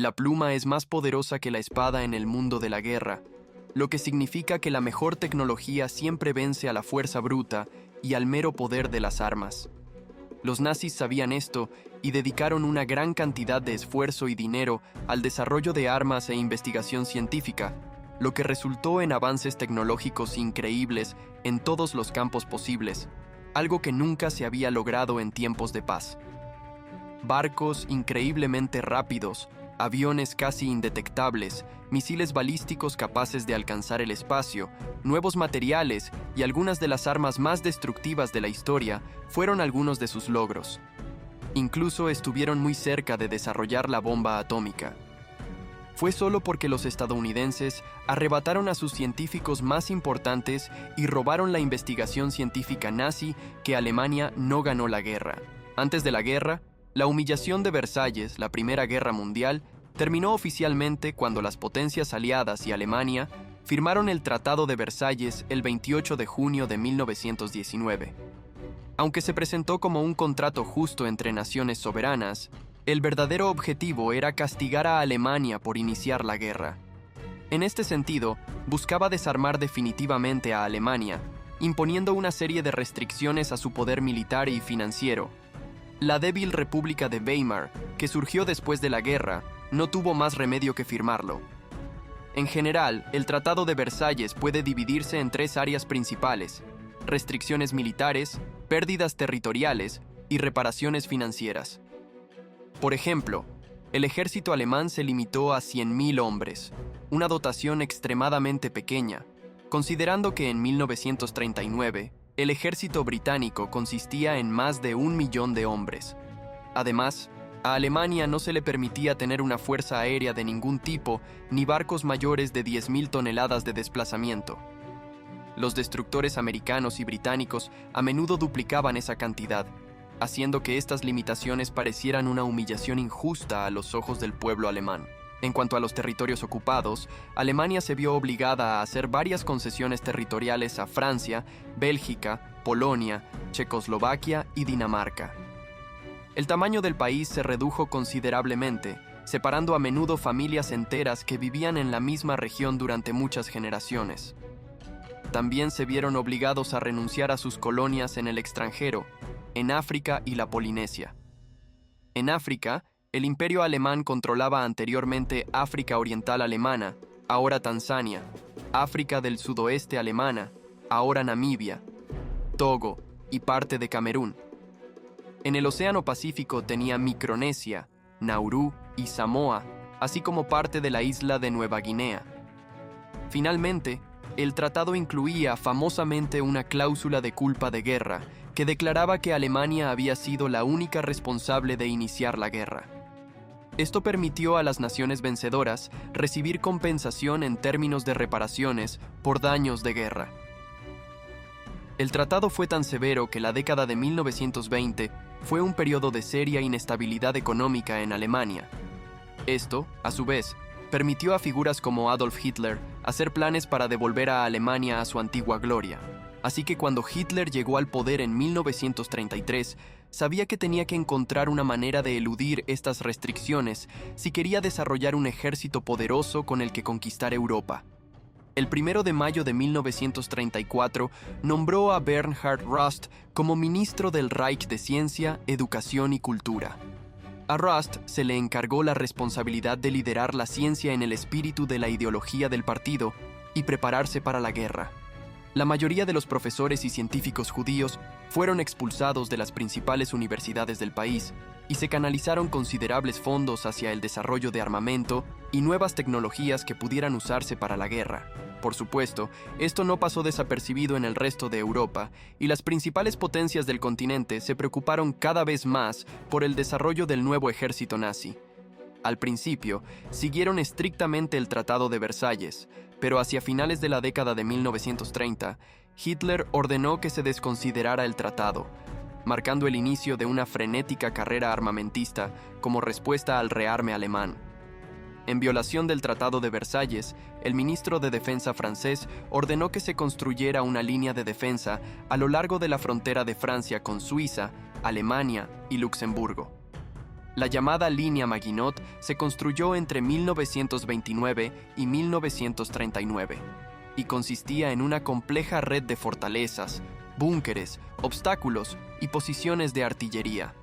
La pluma es más poderosa que la espada en el mundo de la guerra, lo que significa que la mejor tecnología siempre vence a la fuerza bruta y al mero poder de las armas. Los nazis sabían esto y dedicaron una gran cantidad de esfuerzo y dinero al desarrollo de armas e investigación científica, lo que resultó en avances tecnológicos increíbles en todos los campos posibles, algo que nunca se había logrado en tiempos de paz. Barcos increíblemente rápidos, aviones casi indetectables, misiles balísticos capaces de alcanzar el espacio, nuevos materiales y algunas de las armas más destructivas de la historia fueron algunos de sus logros. Incluso estuvieron muy cerca de desarrollar la bomba atómica. Fue solo porque los estadounidenses arrebataron a sus científicos más importantes y robaron la investigación científica nazi que Alemania no ganó la guerra. Antes de la guerra, la humillación de Versalles, la Primera Guerra Mundial, terminó oficialmente cuando las potencias aliadas y Alemania firmaron el Tratado de Versalles el 28 de junio de 1919. Aunque se presentó como un contrato justo entre naciones soberanas, el verdadero objetivo era castigar a Alemania por iniciar la guerra. En este sentido, buscaba desarmar definitivamente a Alemania, imponiendo una serie de restricciones a su poder militar y financiero. La débil República de Weimar, que surgió después de la guerra, no tuvo más remedio que firmarlo. En general, el Tratado de Versalles puede dividirse en tres áreas principales: restricciones militares, pérdidas territoriales y reparaciones financieras. Por ejemplo, el ejército alemán se limitó a 100.000 hombres, una dotación extremadamente pequeña, considerando que en 1939 el ejército británico consistía en más de 1 millón de hombres. Además, a Alemania no se le permitía tener una fuerza aérea de ningún tipo ni barcos mayores de 10.000 toneladas de desplazamiento. Los destructores americanos y británicos a menudo duplicaban esa cantidad, haciendo que estas limitaciones parecieran una humillación injusta a los ojos del pueblo alemán. En cuanto a los territorios ocupados, Alemania se vio obligada a hacer varias concesiones territoriales a Francia, Bélgica, Polonia, Checoslovaquia y Dinamarca. El tamaño del país se redujo considerablemente, separando a menudo familias enteras que vivían en la misma región durante muchas generaciones. También se vieron obligados a renunciar a sus colonias en el extranjero, en África y la Polinesia. En África, el Imperio Alemán controlaba anteriormente África Oriental Alemana, ahora Tanzania, África del Sudoeste Alemana, ahora Namibia, Togo y parte de Camerún. En el Océano Pacífico tenía Micronesia, Nauru y Samoa, así como parte de la isla de Nueva Guinea. Finalmente, el tratado incluía famosamente una cláusula de culpa de guerra que declaraba que Alemania había sido la única responsable de iniciar la guerra. Esto permitió a las naciones vencedoras recibir compensación en términos de reparaciones por daños de guerra. El tratado fue tan severo que la década de 1920 fue un periodo de seria inestabilidad económica en Alemania. Esto, a su vez, permitió a figuras como Adolf Hitler hacer planes para devolver a Alemania a su antigua gloria. Así que cuando Hitler llegó al poder en 1933, sabía que tenía que encontrar una manera de eludir estas restricciones si quería desarrollar un ejército poderoso con el que conquistar Europa. El 1 de mayo de 1934 nombró a Bernhard Rust como ministro del Reich de Ciencia, Educación y Cultura. A Rust se le encargó la responsabilidad de liderar la ciencia en el espíritu de la ideología del partido y prepararse para la guerra. La mayoría de los profesores y científicos judíos fueron expulsados de las principales universidades del país y se canalizaron considerables fondos hacia el desarrollo de armamento y nuevas tecnologías que pudieran usarse para la guerra. Por supuesto, esto no pasó desapercibido en el resto de Europa, y las principales potencias del continente se preocuparon cada vez más por el desarrollo del nuevo ejército nazi. Al principio, siguieron estrictamente el Tratado de Versalles, pero hacia finales de la década de 1930, Hitler ordenó que se desconsiderara el tratado, marcando el inicio de una frenética carrera armamentista como respuesta al rearme alemán. En violación del Tratado de Versalles, el ministro de Defensa francés ordenó que se construyera una línea de defensa a lo largo de la frontera de Francia con Suiza, Alemania y Luxemburgo. La llamada línea Maginot se construyó entre 1929 y 1939 y consistía en una compleja red de fortalezas, búnkeres, obstáculos y posiciones de artillería.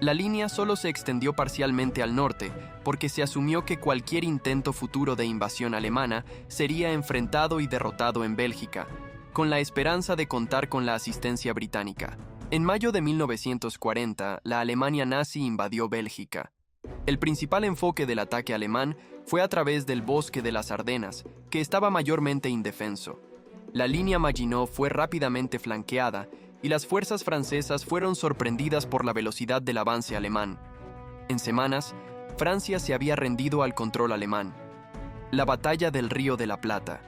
La línea solo se extendió parcialmente al norte porque se asumió que cualquier intento futuro de invasión alemana sería enfrentado y derrotado en Bélgica, con la esperanza de contar con la asistencia británica. En mayo de 1940, la Alemania nazi invadió Bélgica. El principal enfoque del ataque alemán fue a través del bosque de las Ardenas, que estaba mayormente indefenso. La línea Maginot fue rápidamente flanqueada y las fuerzas francesas fueron sorprendidas por la velocidad del avance alemán. En semanas, Francia se había rendido al control alemán. La Batalla del Río de la Plata.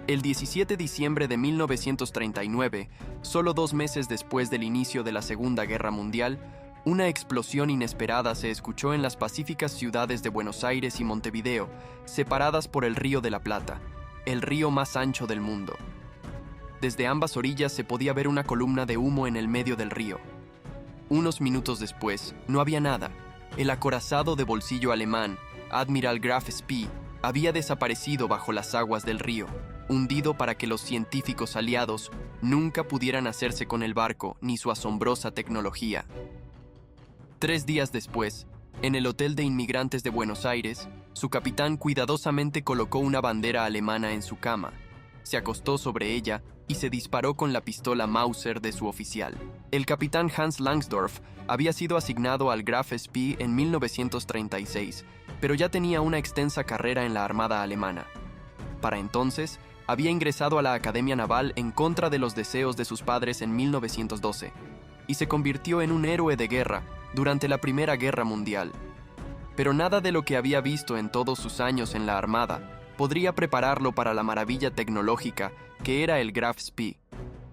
El 17 de diciembre de 1939, solo 2 meses después del inicio de la Segunda Guerra Mundial, una explosión inesperada se escuchó en las pacíficas ciudades de Buenos Aires y Montevideo, separadas por el Río de la Plata, el río más ancho del mundo. Desde ambas orillas se podía ver una columna de humo en el medio del río. Unos minutos después, no había nada. El acorazado de bolsillo alemán, Admiral Graf Spee, había desaparecido bajo las aguas del río, hundido para que los científicos aliados nunca pudieran hacerse con el barco ni su asombrosa tecnología. 3 días después, en el Hotel de Inmigrantes de Buenos Aires, su capitán cuidadosamente colocó una bandera alemana en su cama, se acostó sobre ella y se disparó con la pistola Mauser de su oficial. El capitán Hans Langsdorff había sido asignado al Graf Spee en 1936, pero ya tenía una extensa carrera en la Armada alemana. Para entonces, había ingresado a la Academia Naval en contra de los deseos de sus padres en 1912 y se convirtió en un héroe de guerra durante la Primera Guerra Mundial. Pero nada de lo que había visto en todos sus años en la Armada podría prepararlo para la maravilla tecnológica que era el Graf Spee.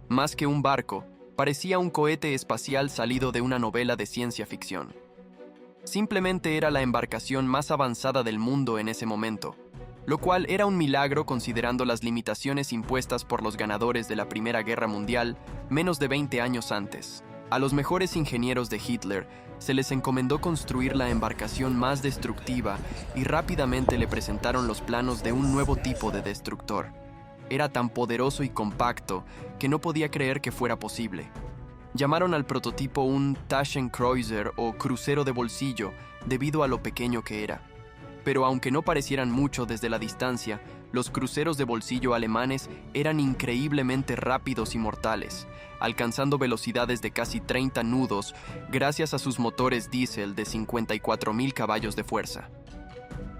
Más que un barco, parecía un cohete espacial salido de una novela de ciencia ficción. Simplemente era la embarcación más avanzada del mundo en ese momento, lo cual era un milagro considerando las limitaciones impuestas por los ganadores de la Primera Guerra Mundial menos de 20 años antes. A los mejores ingenieros de Hitler se les encomendó construir la embarcación más destructiva y rápidamente le presentaron los planos de un nuevo tipo de destructor. Era tan poderoso y compacto que no podía creer que fuera posible. Llamaron al prototipo un Taschenkreuzer o crucero de bolsillo debido a lo pequeño que era. Pero aunque no parecieran mucho desde la distancia, los cruceros de bolsillo alemanes eran increíblemente rápidos y mortales, alcanzando velocidades de casi 30 nudos gracias a sus motores diésel de 54.000 caballos de fuerza.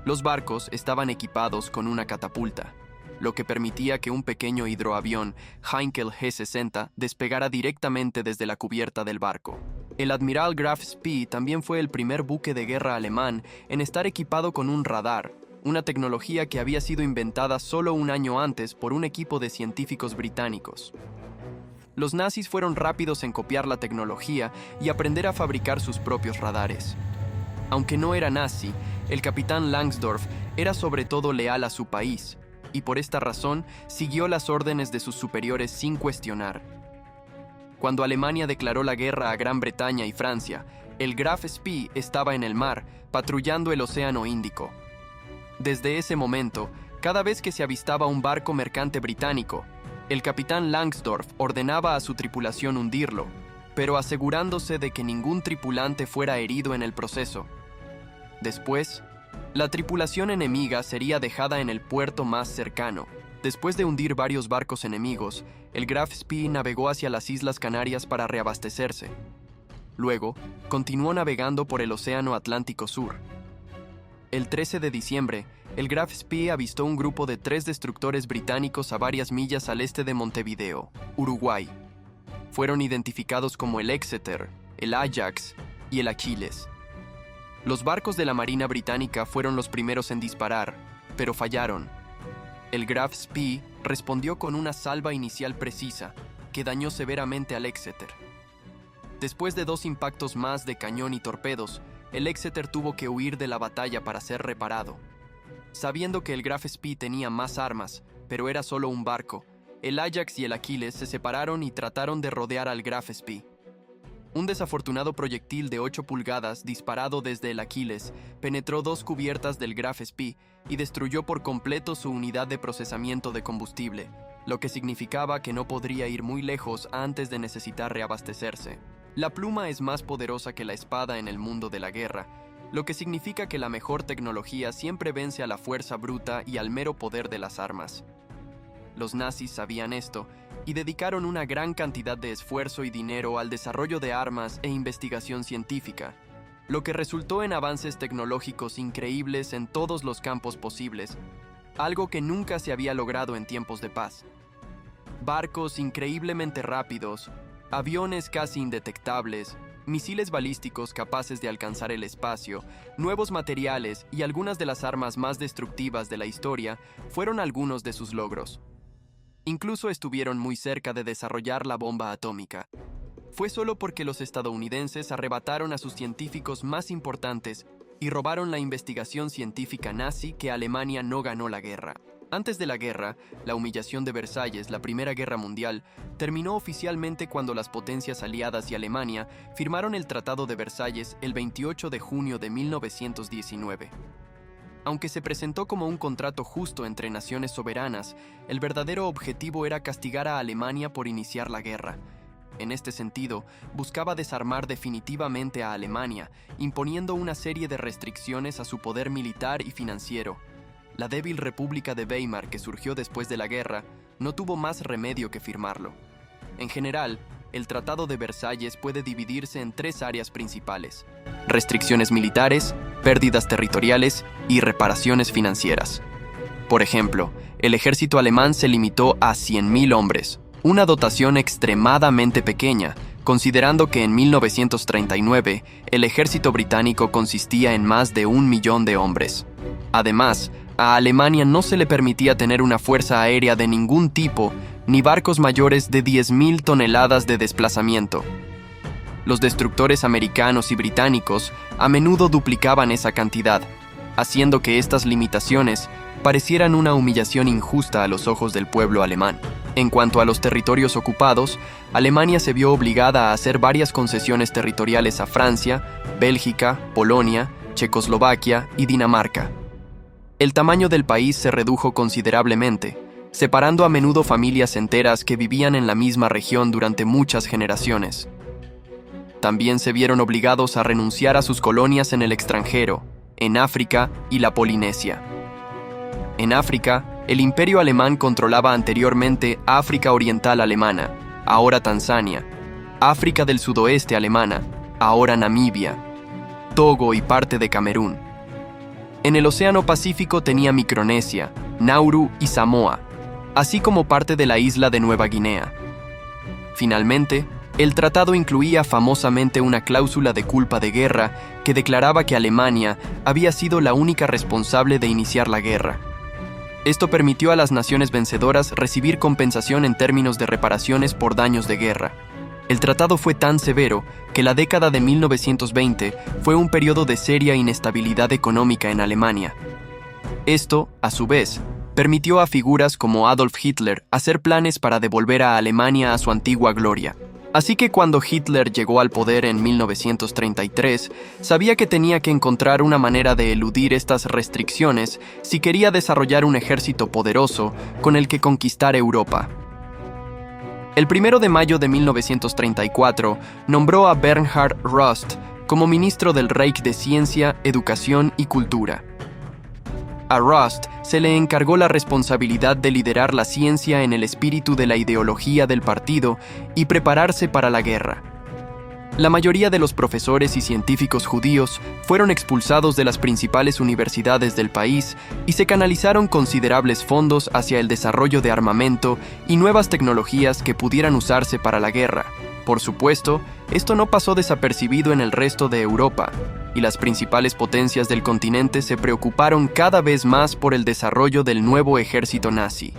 Los barcos estaban equipados con una catapulta, lo que permitía que un pequeño hidroavión Heinkel G-60 despegara directamente desde la cubierta del barco. El Admiral Graf Spee también fue el primer buque de guerra alemán en estar equipado con un radar, una tecnología que había sido inventada solo un año antes por un equipo de científicos británicos. Los nazis fueron rápidos en copiar la tecnología y aprender a fabricar sus propios radares. Aunque no era nazi, el capitán Langsdorff era sobre todo leal a su país, y por esta razón siguió las órdenes de sus superiores sin cuestionar. Cuando Alemania declaró la guerra a Gran Bretaña y Francia, el Graf Spee estaba en el mar, patrullando el Océano Índico. Desde ese momento, cada vez que se avistaba un barco mercante británico, el capitán Langsdorff ordenaba a su tripulación hundirlo, pero asegurándose de que ningún tripulante fuera herido en el proceso. Después, la tripulación enemiga sería dejada en el puerto más cercano. Después de hundir varios barcos enemigos, el Graf Spee navegó hacia las Islas Canarias para reabastecerse. Luego, continuó navegando por el Océano Atlántico Sur. El 13 de diciembre, el Graf Spee avistó un grupo de 3 destructores británicos a varias millas al este de Montevideo, Uruguay. Fueron identificados como el Exeter, el Ajax y el Achilles. Los barcos de la Marina Británica fueron los primeros en disparar, pero fallaron. El Graf Spee respondió con una salva inicial precisa, que dañó severamente al Exeter. Después de 2 impactos más de cañón y torpedos, el Exeter tuvo que huir de la batalla para ser reparado. Sabiendo que el Graf Spee tenía más armas, pero era solo un barco, el Ajax y el Achilles se separaron y trataron de rodear al Graf Spee. Un desafortunado proyectil de 8 pulgadas disparado desde el Aquiles penetró 2 cubiertas del Graf Spee y destruyó por completo su unidad de procesamiento de combustible, lo que significaba que no podría ir muy lejos antes de necesitar reabastecerse. La pluma es más poderosa que la espada en el mundo de la guerra, lo que significa que la mejor tecnología siempre vence a la fuerza bruta y al mero poder de las armas. Los nazis sabían esto y dedicaron una gran cantidad de esfuerzo y dinero al desarrollo de armas e investigación científica, lo que resultó en avances tecnológicos increíbles en todos los campos posibles, algo que nunca se había logrado en tiempos de paz. Barcos increíblemente rápidos, aviones casi indetectables, misiles balísticos capaces de alcanzar el espacio, nuevos materiales y algunas de las armas más destructivas de la historia fueron algunos de sus logros. Incluso estuvieron muy cerca de desarrollar la bomba atómica. Fue solo porque los estadounidenses arrebataron a sus científicos más importantes y robaron la investigación científica nazi que Alemania no ganó la guerra. Antes de la guerra, la humillación de Versalles, la Primera Guerra Mundial, terminó oficialmente cuando las potencias aliadas y Alemania firmaron el Tratado de Versalles el 28 de junio de 1919. Aunque se presentó como un contrato justo entre naciones soberanas, el verdadero objetivo era castigar a Alemania por iniciar la guerra. En este sentido, buscaba desarmar definitivamente a Alemania, imponiendo una serie de restricciones a su poder militar y financiero. La débil República de Weimar, que surgió después de la guerra, no tuvo más remedio que firmarlo. En general, el Tratado de Versalles puede dividirse en 3 áreas principales: restricciones militares, pérdidas territoriales y reparaciones financieras. Por ejemplo, el ejército alemán se limitó a 100.000 hombres, una dotación extremadamente pequeña, considerando que en 1939 el ejército británico consistía en más de 1 millón de hombres. Además, a Alemania no se le permitía tener una fuerza aérea de ningún tipo, ni barcos mayores de 10.000 toneladas de desplazamiento. Los destructores americanos y británicos a menudo duplicaban esa cantidad, haciendo que estas limitaciones parecieran una humillación injusta a los ojos del pueblo alemán. En cuanto a los territorios ocupados, Alemania se vio obligada a hacer varias concesiones territoriales a Francia, Bélgica, Polonia, Checoslovaquia y Dinamarca. El tamaño del país se redujo considerablemente, separando a menudo familias enteras que vivían en la misma región durante muchas generaciones. También se vieron obligados a renunciar a sus colonias en el extranjero, en África y la Polinesia. En África, el Imperio Alemán controlaba anteriormente África Oriental Alemana, ahora Tanzania, África del Sudoeste Alemana, ahora Namibia, Togo y parte de Camerún. En el Océano Pacífico tenía Micronesia, Nauru y Samoa, así como parte de la isla de Nueva Guinea. Finalmente, el tratado incluía famosamente una cláusula de culpa de guerra que declaraba que Alemania había sido la única responsable de iniciar la guerra. Esto permitió a las naciones vencedoras recibir compensación en términos de reparaciones por daños de guerra. El tratado fue tan severo que la década de 1920 fue un periodo de seria inestabilidad económica en Alemania. Esto, a su vez, permitió a figuras como Adolf Hitler hacer planes para devolver a Alemania a su antigua gloria. Así que cuando Hitler llegó al poder en 1933, sabía que tenía que encontrar una manera de eludir estas restricciones si quería desarrollar un ejército poderoso con el que conquistar Europa. El 1 de mayo de 1934 nombró a Bernhard Rust como ministro del Reich de Ciencia, Educación y Cultura. A Rust se le encargó la responsabilidad de liderar la ciencia en el espíritu de la ideología del partido y prepararse para la guerra. La mayoría de los profesores y científicos judíos fueron expulsados de las principales universidades del país y se canalizaron considerables fondos hacia el desarrollo de armamento y nuevas tecnologías que pudieran usarse para la guerra. Por supuesto, esto no pasó desapercibido en el resto de Europa, y las principales potencias del continente se preocuparon cada vez más por el desarrollo del nuevo ejército nazi.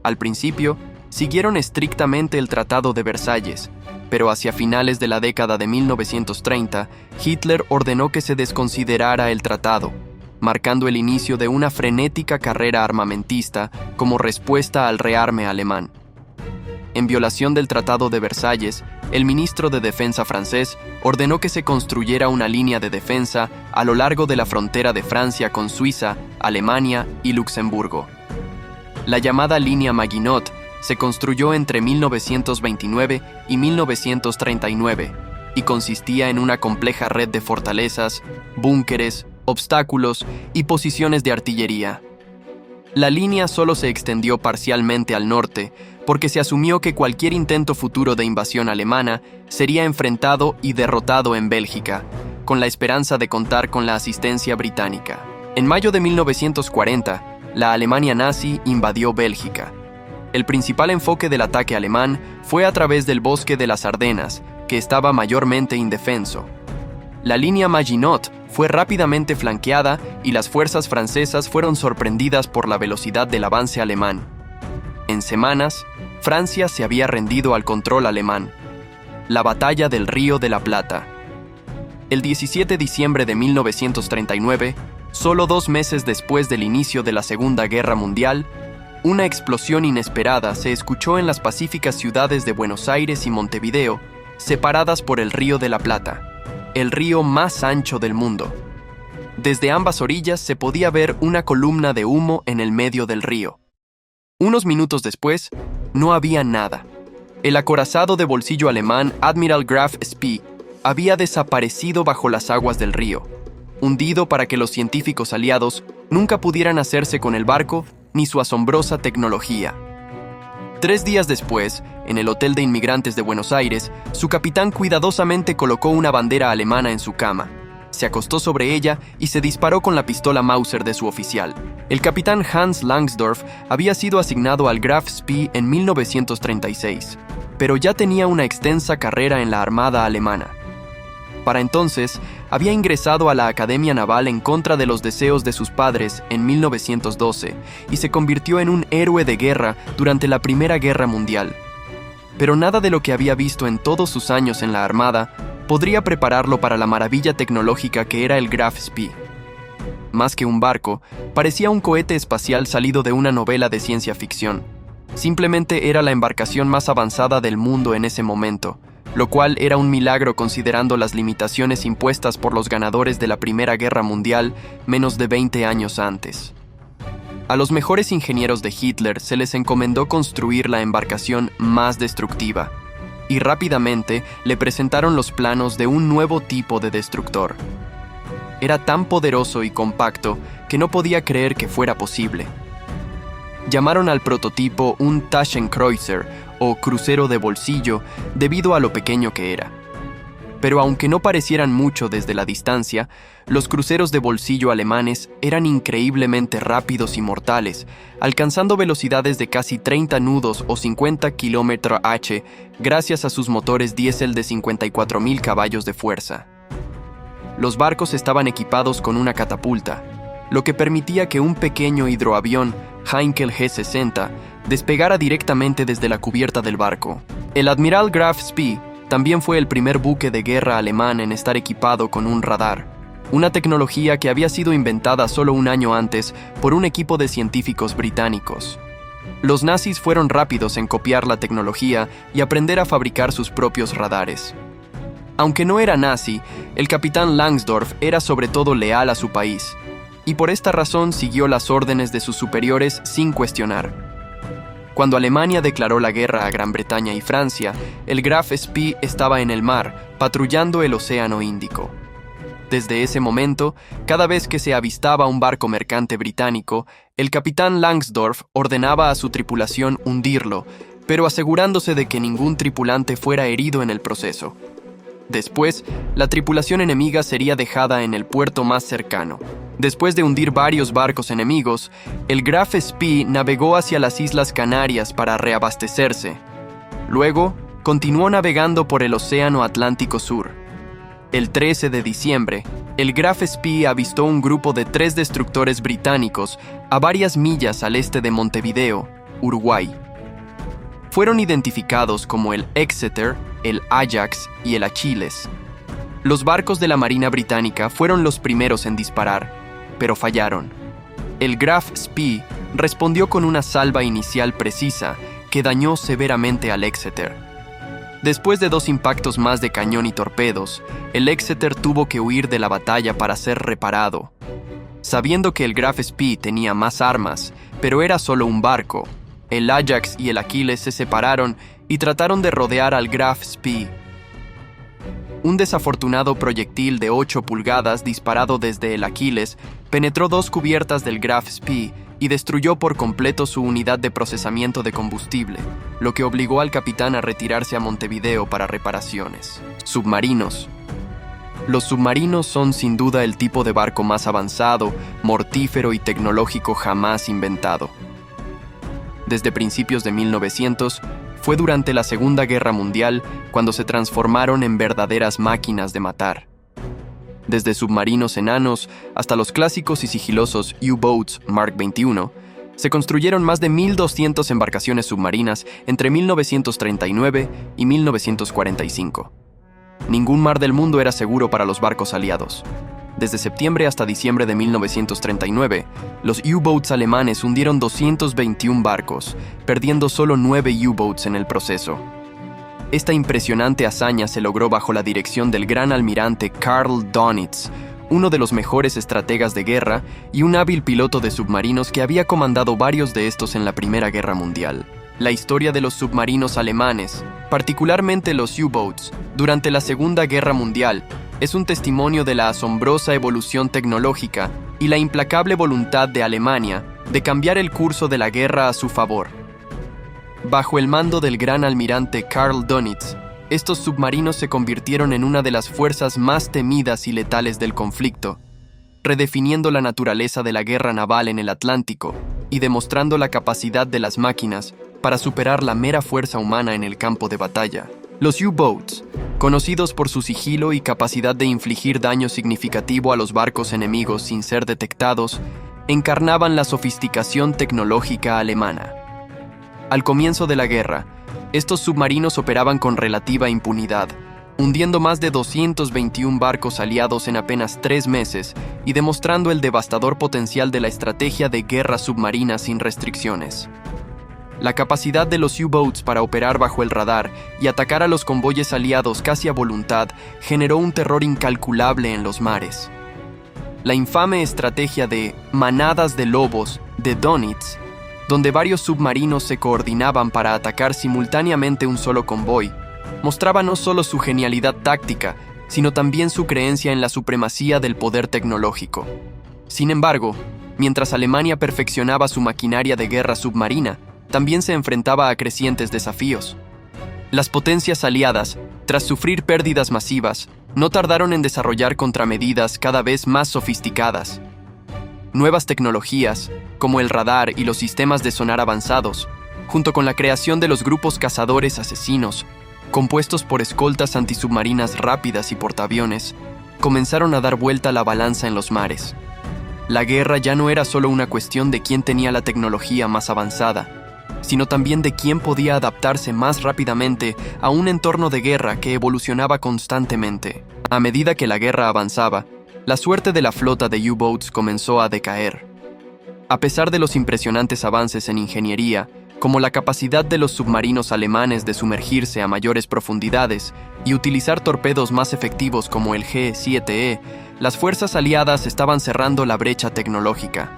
Al principio, siguieron estrictamente el Tratado de Versalles, pero hacia finales de la década de 1930, Hitler ordenó que se desconsiderara el tratado, marcando el inicio de una frenética carrera armamentista como respuesta al rearme alemán. en violación del Tratado de Versalles, el ministro de Defensa francés ordenó que se construyera una línea de defensa a lo largo de la frontera de Francia con Suiza, Alemania y Luxemburgo. La llamada línea Maginot se construyó entre 1929 y 1939 y consistía en una compleja red de fortalezas, búnkeres, obstáculos y posiciones de artillería. La línea solo se extendió parcialmente al norte porque se asumió que cualquier intento futuro de invasión alemana sería enfrentado y derrotado en Bélgica, con la esperanza de contar con la asistencia británica. En mayo de 1940, la Alemania nazi invadió Bélgica. El principal enfoque del ataque alemán fue a través del bosque de las Ardenas, que estaba mayormente indefenso. La línea Maginot fue rápidamente flanqueada y las fuerzas francesas fueron sorprendidas por la velocidad del avance alemán. En semanas, Francia se había rendido al control alemán. La batalla del Río de la Plata. El 17 de diciembre de 1939, solo 2 meses después del inicio de la Segunda Guerra Mundial, una explosión inesperada se escuchó en las pacíficas ciudades de Buenos Aires y Montevideo, separadas por el Río de la Plata, el río más ancho del mundo. Desde ambas orillas se podía ver una columna de humo en el medio del río. Unos minutos después, no había nada. El acorazado de bolsillo alemán Admiral Graf Spee había desaparecido bajo las aguas del río, hundido para que los científicos aliados nunca pudieran hacerse con el barco ni su asombrosa tecnología. 3 días después, en el Hotel de Inmigrantes de Buenos Aires, su capitán cuidadosamente colocó una bandera alemana en su cama. Se acostó sobre ella y se disparó con la pistola Mauser de su oficial. El capitán Hans Langsdorff había sido asignado al Graf Spee en 1936, pero ya tenía una extensa carrera en la Armada alemana. Para entonces, había ingresado a la Academia Naval en contra de los deseos de sus padres en 1912 y se convirtió en un héroe de guerra durante la Primera Guerra Mundial. Pero nada de lo que había visto en todos sus años en la Armada podría prepararlo para la maravilla tecnológica que era el Graf Spee. Más que un barco, parecía un cohete espacial salido de una novela de ciencia ficción. Simplemente era la embarcación más avanzada del mundo en ese momento, lo cual era un milagro considerando las limitaciones impuestas por los ganadores de la Primera Guerra Mundial menos de 20 años antes. A los mejores ingenieros de Hitler se les encomendó construir la embarcación más destructiva, y rápidamente le presentaron los planos de un nuevo tipo de destructor. Era tan poderoso y compacto que no podía creer que fuera posible. Llamaron al prototipo un Taschenkreuzer, o crucero de bolsillo, debido a lo pequeño que era. Pero aunque no parecieran mucho desde la distancia, los cruceros de bolsillo alemanes eran increíblemente rápidos y mortales, alcanzando velocidades de casi 30 nudos o 50 km/h gracias a sus motores diésel de 54.000 caballos de fuerza. Los barcos estaban equipados con una catapulta, lo que permitía que un pequeño hidroavión Heinkel G-60 despegara directamente desde la cubierta del barco. El Admiral Graf Spee también fue el primer buque de guerra alemán en estar equipado con un radar, una tecnología que había sido inventada solo un año antes por un equipo de científicos británicos. Los nazis fueron rápidos en copiar la tecnología y aprender a fabricar sus propios radares. Aunque no era nazi, el capitán Langsdorff era sobre todo leal a su país, y por esta razón siguió las órdenes de sus superiores sin cuestionar. Cuando Alemania declaró la guerra a Gran Bretaña y Francia, el Graf Spee estaba en el mar, patrullando el Océano Índico. Desde ese momento, cada vez que se avistaba un barco mercante británico, el capitán Langsdorff ordenaba a su tripulación hundirlo, pero asegurándose de que ningún tripulante fuera herido en el proceso. Después, la tripulación enemiga sería dejada en el puerto más cercano. Después de hundir varios barcos enemigos, el Graf Spee navegó hacia las Islas Canarias para reabastecerse. Luego, continuó navegando por el Océano Atlántico Sur. El 13 de diciembre, el Graf Spee avistó un grupo de 3 destructores británicos a varias millas al este de Montevideo, Uruguay. Fueron identificados como el Exeter, el Ajax y el Achilles. Los barcos de la Marina Británica fueron los primeros en disparar, pero fallaron. El Graf Spee respondió con una salva inicial precisa que dañó severamente al Exeter. Después de 2 impactos más de cañón y torpedos, el Exeter tuvo que huir de la batalla para ser reparado. Sabiendo que el Graf Spee tenía más armas, pero era solo un barco, el Ajax y el Achilles se separaron y trataron de rodear al Graf Spee. Un desafortunado proyectil de 8 pulgadas disparado desde el Achilles penetró 2 cubiertas del Graf Spee y destruyó por completo su unidad de procesamiento de combustible, lo que obligó al capitán a retirarse a Montevideo para reparaciones. Submarinos. Los submarinos son sin duda el tipo de barco más avanzado, mortífero y tecnológico jamás inventado. Desde principios de 1900, fue durante la Segunda Guerra Mundial cuando se transformaron en verdaderas máquinas de matar. Desde submarinos enanos hasta los clásicos y sigilosos U-Boats Mark XXI, se construyeron más de 1.200 embarcaciones submarinas entre 1939 y 1945. Ningún mar del mundo era seguro para los barcos aliados. Desde septiembre hasta diciembre de 1939, los U-Boats alemanes hundieron 221 barcos, perdiendo solo 9 U-Boats en el proceso. Esta impresionante hazaña se logró bajo la dirección del gran almirante Karl Dönitz, uno de los mejores estrategas de guerra y un hábil piloto de submarinos que había comandado varios de estos en la Primera Guerra Mundial. La historia de los submarinos alemanes, particularmente los U-Boats, durante la Segunda Guerra Mundial, es un testimonio de la asombrosa evolución tecnológica y la implacable voluntad de Alemania de cambiar el curso de la guerra a su favor. Bajo el mando del gran almirante Karl Dönitz, estos submarinos se convirtieron en una de las fuerzas más temidas y letales del conflicto, redefiniendo la naturaleza de la guerra naval en el Atlántico y demostrando la capacidad de las máquinas para superar la mera fuerza humana en el campo de batalla. Los U-Boats, conocidos por su sigilo y capacidad de infligir daño significativo a los barcos enemigos sin ser detectados, encarnaban la sofisticación tecnológica alemana. Al comienzo de la guerra, estos submarinos operaban con relativa impunidad, hundiendo más de 221 barcos aliados en apenas 3 meses y demostrando el devastador potencial de la estrategia de guerra submarina sin restricciones. La capacidad de los U-Boats para operar bajo el radar y atacar a los convoyes aliados casi a voluntad generó un terror incalculable en los mares. La infame estrategia de manadas de lobos de Dönitz, donde varios submarinos se coordinaban para atacar simultáneamente un solo convoy, mostraba no solo su genialidad táctica, sino también su creencia en la supremacía del poder tecnológico. Sin embargo, mientras Alemania perfeccionaba su maquinaria de guerra submarina, también se enfrentaba a crecientes desafíos. Las potencias aliadas, tras sufrir pérdidas masivas, no tardaron en desarrollar contramedidas cada vez más sofisticadas. Nuevas tecnologías, como el radar y los sistemas de sonar avanzados, junto con la creación de los grupos cazadores asesinos, compuestos por escoltas antisubmarinas rápidas y portaaviones, comenzaron a dar vuelta la balanza en los mares. La guerra ya no era solo una cuestión de quién tenía la tecnología más avanzada, sino también de quién podía adaptarse más rápidamente a un entorno de guerra que evolucionaba constantemente. A medida que la guerra avanzaba, la suerte de la flota de U-Boats comenzó a decaer. A pesar de los impresionantes avances en ingeniería, como la capacidad de los submarinos alemanes de sumergirse a mayores profundidades y utilizar torpedos más efectivos como el G-7E, las fuerzas aliadas estaban cerrando la brecha tecnológica.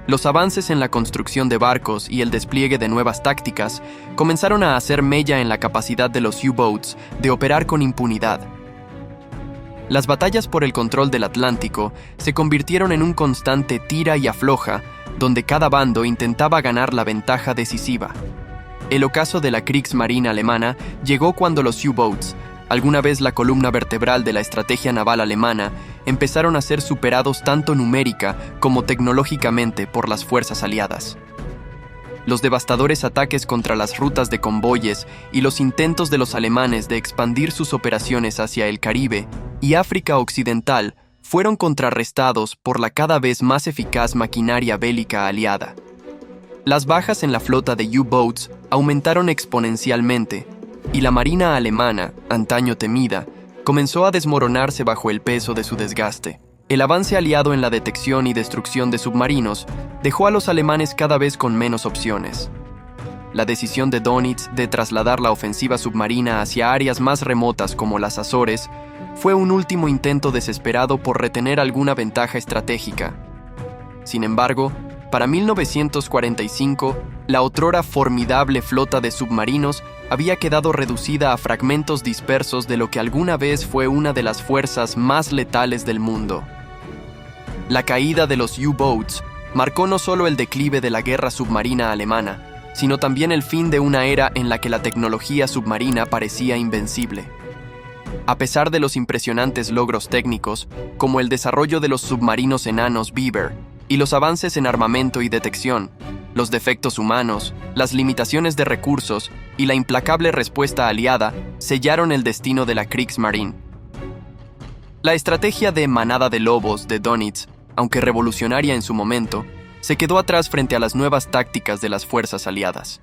Los avances en la construcción de barcos y el despliegue de nuevas tácticas comenzaron a hacer mella en la capacidad de los U-Boats de operar con impunidad. Las batallas por el control del Atlántico se convirtieron en un constante tira y afloja, donde cada bando intentaba ganar la ventaja decisiva. El ocaso de la Kriegsmarine alemana llegó cuando los U-Boats, alguna vez la columna vertebral de la estrategia naval alemana, empezaron a ser superados tanto numérica como tecnológicamente por las fuerzas aliadas. Los devastadores ataques contra las rutas de convoyes y los intentos de los alemanes de expandir sus operaciones hacia el Caribe y África Occidental fueron contrarrestados por la cada vez más eficaz maquinaria bélica aliada. Las bajas en la flota de U-Boats aumentaron exponencialmente, y la marina alemana, antaño temida, comenzó a desmoronarse bajo el peso de su desgaste. El avance aliado en la detección y destrucción de submarinos dejó a los alemanes cada vez con menos opciones. la decisión de Dönitz de trasladar la ofensiva submarina hacia áreas más remotas como las Azores fue un último intento desesperado por retener alguna ventaja estratégica. Sin embargo, para 1945, la otrora formidable flota de submarinos había quedado reducida a fragmentos dispersos de lo que alguna vez fue una de las fuerzas más letales del mundo. La caída de los U-Boats marcó no solo el declive de la guerra submarina alemana, sino también el fin de una era en la que la tecnología submarina parecía invencible. A pesar de los impresionantes logros técnicos, como el desarrollo de los submarinos enanos Beaver y los avances en armamento y detección, los defectos humanos, las limitaciones de recursos y la implacable respuesta aliada sellaron el destino de la Kriegsmarine. La estrategia de manada de lobos de Dönitz, aunque revolucionaria en su momento, se quedó atrás frente a las nuevas tácticas de las fuerzas aliadas.